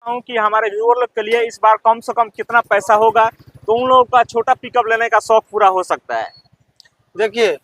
हूँ कि हमारे व्यूअर लोग के लिए इस बार कम से कम कितना पैसा होगा तो उन लोगों का छोटा पिकअप लेने का शौक पूरा हो सकता है। देखिए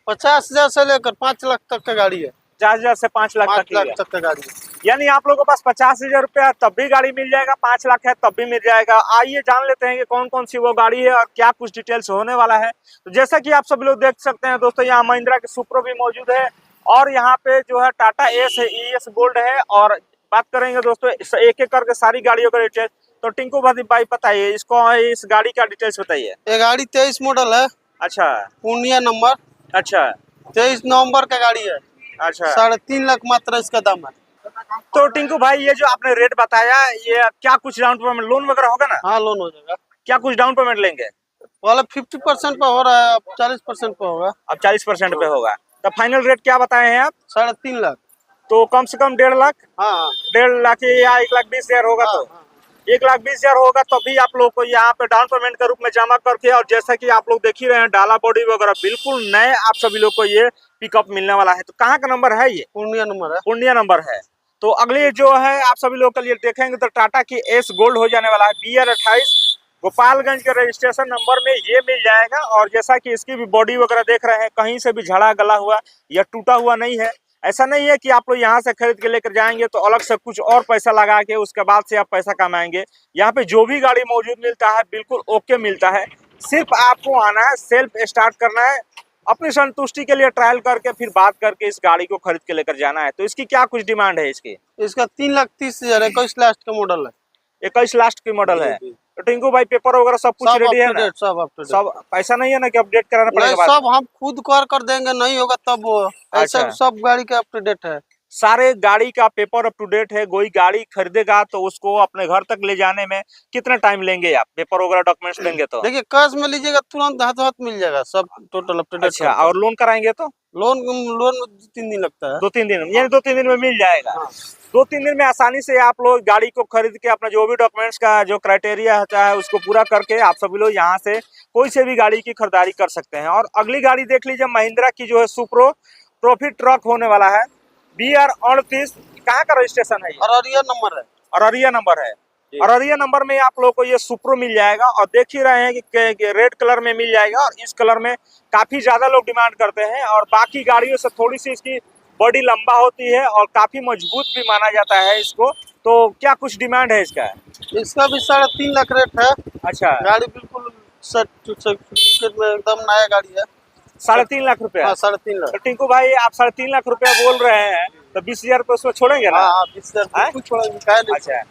50,000 से लेकर 5 लाख तक का गाड़ी है। 50,000 से 5 लाख 5 लाख की तक का गाड़ी है। यानी आप लोगों के पास 50,000 रुपया तब भी गाड़ी मिल जाएगा, 5 लाख है तब भी मिल जाएगा। आइए जान लेते हैं कि कौन कौन सी वो गाड़ी है और क्या कुछ डिटेल्स होने वाला है। तो जैसा कि आप सभी लोग देख सकते हैं दोस्तों, यहाँ महिंद्रा की सुप्रो भी मौजूद है और यहाँ पे जो है टाटा एस है, ES गोल्ड है। और बात करेंगे दोस्तों एक एक करके सारी गाड़ियों का डिटेल्स। तो टिंकू भाई बताइए इसको, इस गाड़ी का डिटेल्स बताइए। ये गाड़ी 23 मॉडल है। अच्छा, पूर्णिया नंबर। अच्छा, 23 नवंबर का गाड़ी है। अच्छा, 3.5 लाख मात्र इसका दाम है। तो टिंकू भाई ये जो आपने रेट बताया, ये क्या कुछ डाउन पेमेंट लोन वगैरह होगा ना? हाँ लोन हो जाएगा। क्या कुछ डाउन पेमेंट लेंगे? वाला 50% पे हो रहा है, अब 40% पे होगा। अब 40% पे होगा। तो फाइनल रेट क्या बताए हैं आप? 3.5 लाख। तो कम से कम 1.5 लाख, हाँ 1.5 लाख या 1,20,000 होगा। हाँ, तो हाँ। 1,20,000 होगा तो भी आप लोग को यहाँ पे डाउन पेमेंट के रूप में जमा करके, और जैसा कि आप लोग देख ही रहे हैं डाला बॉडी वगैरह बिल्कुल नए आप सभी लोग को ये पिकअप मिलने वाला है। तो कहाँ का नंबर है ये? पूर्णिया नंबर है। पूर्णिया नंबर है। तो अगली जो है आप सभी लोग के लिए देखेंगे तो टाटा की एस गोल्ड हो जाने वाला है। BR28 गोपालगंज के रजिस्ट्रेशन नंबर में ये मिल जाएगा। और जैसा कि इसकी भी बॉडी वगैरह देख रहे हैं, कहीं से भी झड़ा गला हुआ या टूटा हुआ नहीं है। ऐसा नहीं है कि आप लोग यहाँ से खरीद के लेकर जाएंगे तो अलग से कुछ और पैसा लगा के उसके बाद से आप पैसा कमाएंगे। यहाँ पे जो भी गाड़ी मौजूद मिलता है बिल्कुल ओके मिलता है। सिर्फ आपको आना है, सेल्फ स्टार्ट करना है, अपनी संतुष्टि के लिए ट्रायल करके फिर बात करके इस गाड़ी को खरीद के लेकर जाना है। तो इसकी क्या कुछ डिमांड है इसकी? इसका 3,30,000 है। 21 लास्ट का मॉडल है। 21 लास्ट की मॉडल है। तो टिंकू भाई पेपर वगैरह सब कुछ रेडी है ना? सब अप टू डेट। सब ऐसा नहीं है ना कि अपडेट कराना पड़ेगा? सब हम खुद कर देंगे, नहीं होगा तब वो ऐसा। अच्छा। सब गाड़ी का अप टू डेट है। सारे गाड़ी का पेपर अप टू डेट है। कोई गाड़ी खरीदेगा तो उसको अपने घर तक ले जाने में कितना टाइम लेंगे आप? पेपर वगैरह डॉक्यूमेंट्स लेंगे तो देखिए कैश में लीजिएगा तुरंत हाथ मिल जाएगा सब टोटल अप टू डेट। अच्छा, और लोन कराएंगे तो लोन लोन में 2-3 दिन लगता है। 2-3 दिन, यानी 2-3 दिन में मिल जाएगा। हाँ। 2-3 दिन में आसानी से आप लोग गाड़ी को खरीद के अपना जो भी डॉक्यूमेंट्स का जो क्राइटेरिया होता है उसको पूरा करके आप सभी लोग यहाँ से कोई से भी गाड़ी की खरीदारी कर सकते हैं। और अगली गाड़ी देख लीजिए, महिंद्रा की जो है सुप्रो प्रॉफिट ट्रक होने वाला है। BR28 कहाँ का रजिस्ट्रेशन है? अररिया नंबर है। अररिया नंबर है। अररिया नंबर में आप लोग को ये सुप्रो मिल जाएगा। और देख ही रहे हैं कि रेड कलर में मिल जाएगा और इस कलर में काफी ज्यादा लोग डिमांड करते हैं। और बाकी गाड़ियों से थोड़ी सी इसकी बॉडी लंबा होती है और काफी मजबूत भी माना जाता है इसको। तो क्या कुछ डिमांड है इसका? इसका भी 3.5 लाख रेट है। अच्छा, गाड़ी बिल्कुल में एकदम नया गाड़ी है। 3.5 लाख रुपया। हाँ 3.5 लाख। तो टिंकू भाई आप 3.5 लाख रुपया बोल रहे हैं तो 20,000 रुपये उसमें छोड़ेंगे ना? हाँ 20,000 कुछ छोड़ेंगे। अच्छा,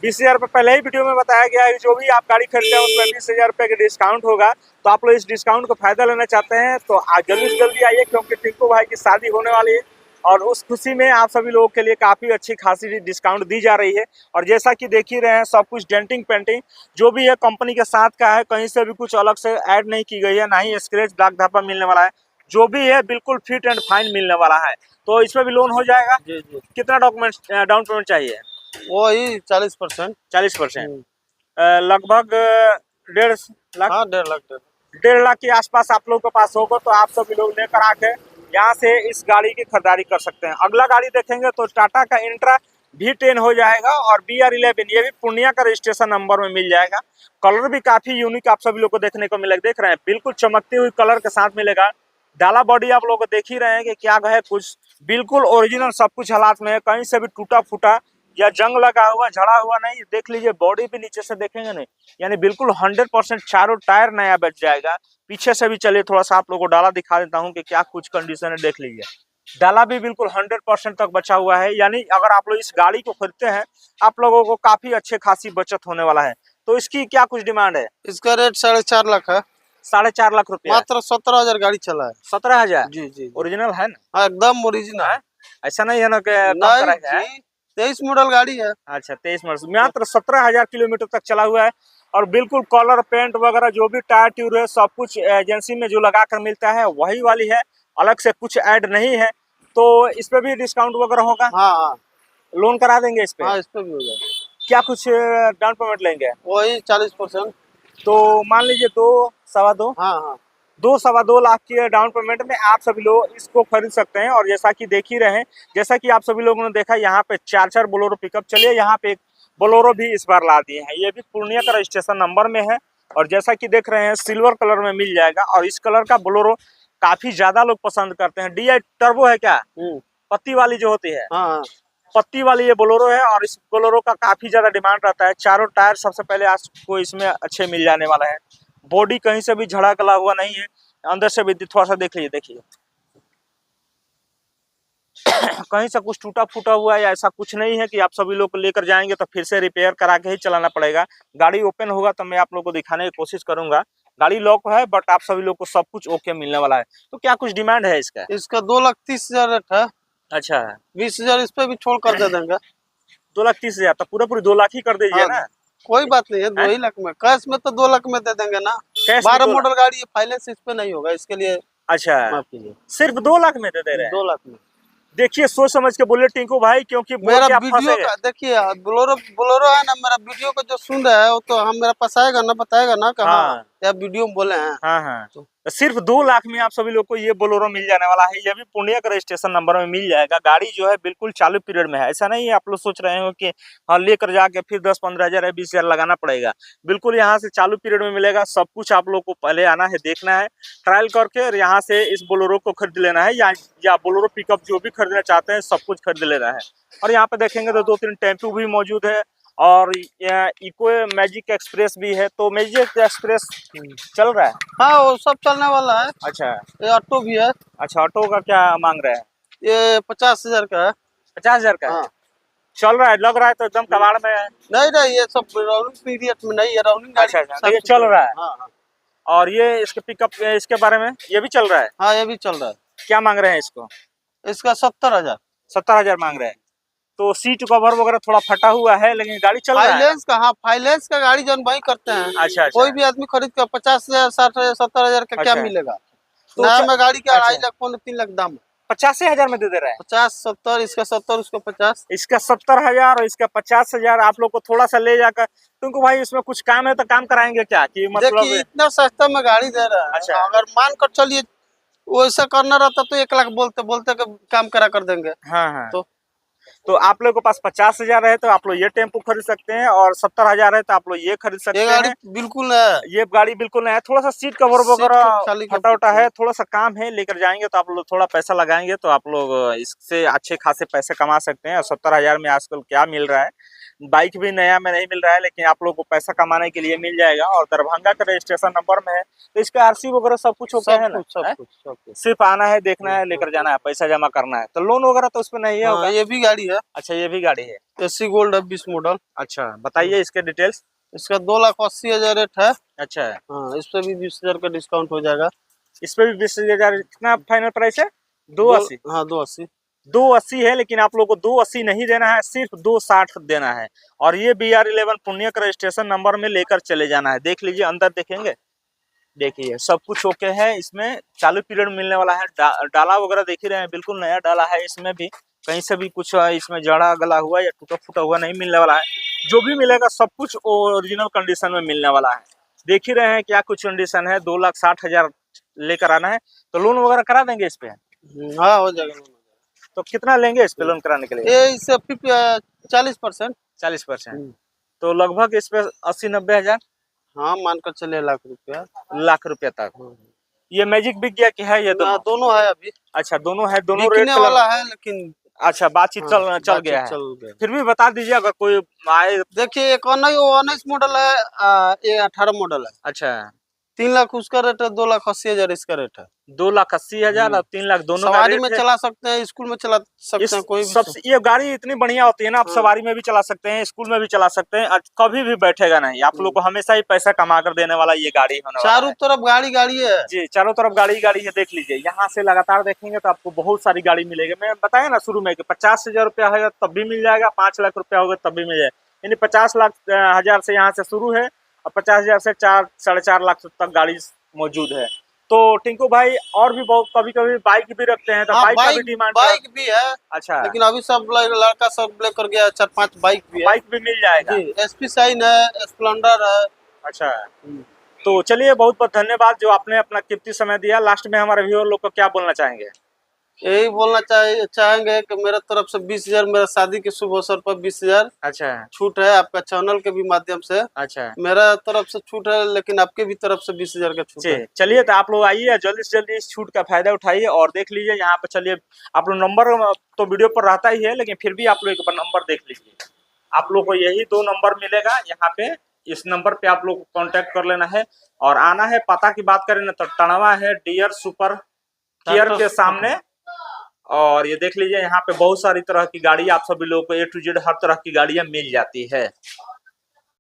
20,000 रुपये पहले ही वीडियो में बताया गया है कि जो भी आप गाड़ी खरीदते हैं उसमें 20,000 रुपये का डिस्काउंट होगा। तो आप लोग इस डिस्काउंट को फायदा लेना चाहते हैं तो आज जल्दी से जल्दी आइए, क्योंकि टिंकू भाई की शादी होने वाली है और उस खुशी में आप सभी लोगों के लिए काफी अच्छी खासी डिस्काउंट दी जा रही है। और जैसा कि देख ही रहे हैं सब कुछ डेंटिंग पेंटिंग जो भी है कंपनी के साथ का है, कहीं से भी कुछ अलग से ऐड नहीं की गई है, ना ही स्क्रैच दाग धब्बा मिलने वाला है। जो भी है बिल्कुल फिट एंड फाइन मिलने वाला है। तो इसमें भी लोन हो जाएगा। जी जी। कितना डॉक्यूमेंट्स डाउन पेमेंट चाहिए? वही 40%। 40%, लगभग 1.5 लाख। हाँ 1.5 लाख। 1.5 लाख के आसपास आप लोगों के पास होगा तो आप सभी लोग लेकर आके यहाँ से इस गाड़ी की खरीदारी कर सकते हैं। अगला गाड़ी देखेंगे तो टाटा का इंट्रा V10 हो जाएगा और BR11 ये भी पूर्णिया का रजिस्ट्रेशन नंबर में मिल जाएगा। कलर भी काफी यूनिक आप सभी लोग को देखने को मिलेगा। देख रहे हैं बिल्कुल चमकती हुई कलर के साथ मिलेगा। डाला बॉडी आप लोग को देख ही रहे हैं कि क्या है, कुछ बिल्कुल ओरिजिनल सब कुछ हालात में है, कहीं से भी टूटा फूटा या जंग लगा हुआ झड़ा हुआ नहीं। देख लीजिए बॉडी भी नीचे से देखेंगे नहीं, यानी बिल्कुल 100% चारों टायर नया बच जाएगा। पीछे से भी चलिए थोड़ा सा आप लोगों को डाला दिखा देता हूँ कि क्या कुछ कंडीशन है। देख लीजिए डाला भी बिल्कुल 100% तक बचा हुआ है। यानी अगर आप लोग इस गाड़ी को खरीदते हैं आप लोगों को काफी अच्छे खासी बचत होने वाला है। तो इसकी क्या कुछ डिमांड है? इसका रेट 4.5 लाख है। 4.5 लाख रुपया। मात्र 17,000 गाड़ी चला है। 17,000? जी जी। ओरिजिनल है ना? हाँ एकदम ओरिजिनल है। ऐसा नहीं है ना कि कम नहीं कराया है? जी, 23 मॉडल गाड़ी है। अच्छा 23 मॉडल, मात्र 17,000 किलोमीटर तक चला हुआ है। और बिल्कुल कलर पेंट वगैरह जो भी टायर ट्यूब है सब कुछ एजेंसी में जो लगा कर मिलता है वही वाली है, अलग से कुछ ऐड नहीं है। तो इस पे भी डिस्काउंट वगैरह होगा? हाँ हाँ। लोन करा देंगे इस पे? हाँ इस पे भी होगा। क्या कुछ डाउन पेमेंट लेंगे? वही 40%। तो मान लीजिए 2, सवा 2। हाँ हाँ 2, सवा 2 लाख की डाउन पेमेंट में आप सभी लोग इसको खरीद सकते हैं। और जैसा कि देख ही रहे हैं, जैसा कि आप सभी लोगों ने देखा यहाँ पे 4 बोलेरो पिकअप। चलिए यहाँ पे एक बोलोरो भी इस बार ला दिए हैं। ये भी पूर्णिया का रजिस्ट्रेशन नंबर में है और जैसा कि देख रहे हैं सिल्वर कलर में मिल जाएगा। और इस कलर का बोलोरो काफी ज्यादा लोग पसंद करते हैं। DI टर्बो है क्या, पत्ती वाली जो होती है, हाँ पत्ती वाली ये बोलोरो है और इस बोलोरो का काफी ज्यादा डिमांड रहता है। चारों टायर सबसे पहले आपको इसमें अच्छे मिल जाने वाला है। बॉडी कहीं से भी झड़ा गला हुआ नहीं है, अंदर से भी थोड़ा सा देख लीजिए, देखिए कहीं से कुछ टूटा फूटा हुआ है या ऐसा कुछ नहीं है कि आप सभी लोग लेकर जाएंगे तो फिर से रिपेयर करा के ही चलाना पड़ेगा। गाड़ी ओपन होगा तो मैं आप लोग को दिखाने की कोशिश करूंगा। गाड़ी लॉक है बट आप सभी लोग को सब कुछ ओके मिलने वाला है। तो क्या कुछ डिमांड है इसका? इसका 2,30,000 रेट है। अच्छा, 20,000 इस पे भी छोड़ कर दे देंगे। 2,30,000 तो पूरा पूरी 2 लाख ही कर दीजिए ना। कोई बात नहीं है, 2 ही लाख में। कैश में तो 2 लाख में दे देंगे ना। कैश 12 में मॉडल गाड़ी है, फाइनेंस इस पे नहीं होगा, इसके लिए अच्छा, माफ कीजिए। सिर्फ 2 लाख में दे रहे हैं। 2 लाख में देखिए सोच समझ के बोलिए टिंकू भाई, क्योंकि मेरा वीडियो का देखिए, बोलोरो बोलोरो है ना, मेरा वीडियो को जो सुन रहा है वो तो हम मेरा पास आएगा ना, बताएगा ना कि हाँ या वीडियो में बोले हैं। हाँ हाँ, तो सिर्फ 2 लाख में आप सभी लोग को ये बोलोरो मिल जाने वाला है। ये भी पूर्णिया का रजिस्ट्रेशन नंबर में मिल जाएगा। गाड़ी जो है बिल्कुल चालू पीरियड में है। ऐसा नहीं है आप लोग सोच रहे हो कि हाँ लेकर जाके फिर 10-15 हजार या 20 हजार लगाना पड़ेगा। बिल्कुल यहाँ से चालू पीरियड में मिलेगा। सब कुछ आप लोग को पहले आना है, देखना है, ट्रायल करके और यहाँ से इस बोलोरो को खरीद लेना है या बोलोरो पिकअप जो भी खरीदना चाहते हैं सब कुछ खरीद लेना है। और यहाँ पे देखेंगे तो 2-3 टेम्पो भी मौजूद है और इको मैजिक एक्सप्रेस भी है। तो मैजिक एक्सप्रेस चल रहा है? हाँ वो सब चलने वाला है। अच्छा, ये ऑटो भी है। अच्छा, ऑटो का क्या मांग रहे हैं? ये 50,000 का है। 50,000 का? हाँ। चल रहा है, लग रहा है तो एकदम कबाड़ में है। नहीं नहीं, ये सब राउंडिंग पीरियड में नहीं है, राउंडिंग गाड़ी। अच्छा, ये चल रहा है। हाँ हाँ। और ये इसके पिकअप इसके बारे में ये भी चल रहा है? हाँ ये भी चल रहा है। क्या मांग रहे हैं इसको? इसका 70,000। 70,000 मांग रहे हैं। तो सीट कवर वगैरह थोड़ा फटा हुआ है लेकिन गाड़ी चल रहा है। फाइनेंस का, हाँ फाइनेंस का गाड़ी जन भाई करते हैं। अच्छा, कोई भी आदमी खरीद कर 50,000, 60,000, 70,000 का क्या मिलेगा? तो नया में गाड़ी का 2.5 अच्छा। लाख, 3 लाख दाम। 85,000 में दे रहे हैं। 50, 70, इसका 70, उसका 50। इसका 70,000 और इसका 50,000। आप लोग को थोड़ा सा ले जाकर, क्योंकि भाई इसमें कुछ काम है तो काम कराएंगे क्या कि मतलब देखिए इतना सस्ता में गाड़ी दे रहा है। अच्छा। अगर मान कर चलिए वैसा करना रहता तो 1 लाख बोलते बोलते काम करा कर देंगे। हाँ हाँ, तो आप लोग के पास 50,000 है तो आप लोग ये टेम्पो खरीद सकते हैं और 70,000 है तो आप लोग ये खरीद सकते गाड़ी हैं। बिल्कुल है। ये गाड़ी बिल्कुल है, थोड़ा सा सीट कवर वगैरह फटा उटा है, थोड़ा सा काम है। लेकर जाएंगे तो आप लोग थोड़ा पैसा लगाएंगे तो आप लोग इससे अच्छे खासे पैसे कमा सकते हैं। और 70,000 में आजकल क्या मिल रहा है, बाइक भी नया में नहीं मिल रहा है लेकिन आप लोग को पैसा कमाने के लिए मिल जाएगा। और दरभंगा का रजिस्ट्रेशन नंबर में है तो इसका RC वगैरह सब कुछ ओके है ना? सब कुछ। सिर्फ आना है, देखना है, लेकर जाना है, पैसा जमा करना है। तो लोन वगैरह तो उसमें नहीं है होगा? ये भी गाड़ी है। अच्छा, ये भी गाड़ी है। एसी गोल्ड है, 20 मॉडल। अच्छा, बताइए इसके डिटेल्स। इसका 2,80,000 रेट है। अच्छा, हाँ, इस पे भी 20,000 का डिस्काउंट हो जाएगा। इस पे भी 20,000। कितना फाइनल प्राइस है? 280। हाँ 280। 280 है लेकिन आप लोग को 280 नहीं देना है, सिर्फ 260 देना है। और ये BR11 पुण्य का रजिस्ट्रेशन नंबर में लेकर चले जाना है। देख लीजिए, अंदर देखेंगे, देखिए सब कुछ ओके है। इसमें चालू पीरियड मिलने वाला है। डाला वगैरह देख ही रहे हैं, बिल्कुल नया डाला है। इसमें भी कहीं से भी कुछ इसमें जड़ा गला हुआ या टूटा फूटा हुआ नहीं मिलने वाला है। जो भी मिलेगा सब कुछ ओरिजिनल कंडीशन में मिलने वाला है। देख ही रहे हैं क्या कुछ कंडीशन है। 2,60,000 लेकर आना है तो लोन वगैरह करा देंगे इस पे? हाँ हो जाएगा। तो कितना लेंगे इस पे लोन कराने के लिए? ये इससे 40%। 40%। तो लगभग इस पे 80-90 हजार। हाँ मानकर चले लाख रुपया। लाख रुपया तक। ये मैजिक बिक गया कि है ये दोनों है अभी। अच्छा, दोनों है, दोनों बिकने वाला है लेकिन। अच्छा, बातचीत चल गया है। फिर भी बता दीजिए अगर कोई आए। देखिए एक 19 मॉडल है, ये 18 मॉडल है। अच्छा, 3 लाख उसका रेट है, 2,80,000 इसका रेट है। 2,80,000 और 3 लाख दोनों सवारी में चला सकते हैं, स्कूल में चला सकते हैं, कोई भी। ये गाड़ी इतनी बढ़िया होती है ना, आप सवारी में भी चला सकते हैं, स्कूल में भी चला सकते हैं, कभी भी बैठेगा नहीं। आप लोग को हमेशा ही पैसा कमा कर देने वाला ये गाड़ी होने वाला है। चारों तरफ गाड़ी गाड़ी है जी, चारों तरफ गाड़ी गाड़ी है। देख लीजिए, यहाँ से लगातार देखेंगे तो आपको बहुत सारी गाड़ी मिलेगी। मैं बताया ना शुरू में कि 50,000 रुपया है तब भी मिल जाएगा, 5 लाख रुपया होगा तब भी मिल जाएगा। यानी 50 लाख हजार से यहाँ से शुरू है और 50,000 से 4-4.5 लाख तक गाड़ी मौजूद है। तो टिंकू भाई और भी बहुत कभी कभी बाइक भी रखते हैं तो बाइक का भी डिमांड? बाइक भी है। अच्छा, लेकिन अभी सब लड़का सब लेकर गया, 4-5 बाइक भी है। बाइक भी मिल जाएगा। SP शाइन है, स्प्लेंडर है। अच्छा, तो चलिए बहुत बहुत धन्यवाद जो आपने अपना कीमती समय दिया। लास्ट में हमारे व्यूअर लोग को क्या बोलना चाहेंगे? यही बोलना चाहेंगे कि मेरे तरफ से 20,000 मेरा शादी के शुभ अवसर पर 20,000 अच्छा छूट है, आपका चैनल के भी माध्यम से अच्छा। मेरा तरफ से छूट है, लेकिन आपके भी तरफ से 20,000 का छूट है। चलिए तो आप लोग आइए जल्दी से जल्दी इस छूट का फायदा उठाइए और देख लीजिए यहाँ पे। चलिए आप लोग नंबर तो वीडियो पर रहता ही है, लेकिन फिर भी आप लोग एक बार नंबर देख लीजिए। आप लोग को यही 2 नंबर मिलेगा यहाँ पे। इस नंबर पे आप लोग को कांटेक्ट कर लेना है और आना है। पता की बात करें ना तो टणवा है डियर सुपर केयर के सामने। और ये देख लीजिए यहाँ पे बहुत सारी तरह की गाड़ी आप सभी लोगों को A to Z हर तरह की गाड़ियां मिल जाती है।